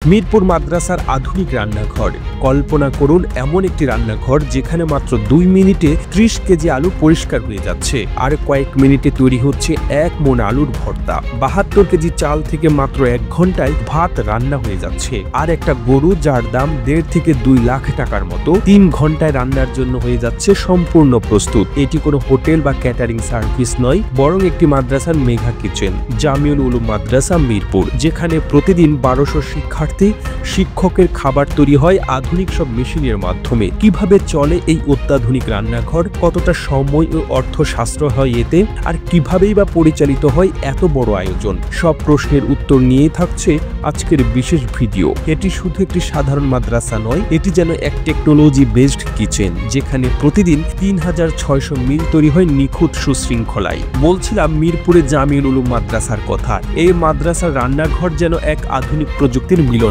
মিরপুর মাদ্রাসার আধুনিক রান্নাঘর। কল্পনা করুন এমন একটি রান্নাঘর যেখানে মাত্র 2 মিনিটে 30 কেজি আলু পরিষ্কার হয়ে যাচ্ছে, আর কয়েক মিনিটে তৈরি হচ্ছে 1 মণ আলুর ভর্তা। 72 কেজি চাল থেকে মাত্র 1 ঘন্টায় ভাত রান্না হয়ে যাচ্ছে। আর একটা গরু যার দাম 1.5 থেকে 2 লাখ টাকার মতো 3 ঘন্টায় রান্নার জন্য হয়ে যাচ্ছে সম্পূর্ণ প্রস্তুত। এটি কোনো হোটেল বা ক্যাটারিং সার্ভিস নয়, বরং একটি মাদ্রাসার মেঘা কিচেন। জামিউল উলুম মাদ্রাসা মিরপুর, যেখানে প্রতিদিন 1200 শিক্ষার্থী শিক্ষকের খাবার তৈরি হয় আধুনিক সব মেশিনের মাধ্যমে। কিভাবে চলে এই অত্যাধুনিক রান্নাঘর, কতটা সময় ও অর্থ সাশ্রয় হয় এতে, আর কিভাবেই বা পরিচালিত হয় এত বড় আয়োজন, সব প্রশ্নের উত্তর নিয়েই থাকছে আজকের বিশেষ ভিডিও। এটি শুধু একটি সাধারণ মাদ্রাসা নয়, এটি যেন এক টেকনোলজি বেসড কিচেন, যেখানে প্রতিদিন 3600 মিল তৈরি হয় নিখুঁত সুশৃঙ্খলায়। বলছিলাম মিরপুরে জামিউল উলুম মাদ্রাসার কথা। এই মাদ্রাসার রান্নাঘর যেন এক আধুনিক প্রযুক্তির মিলন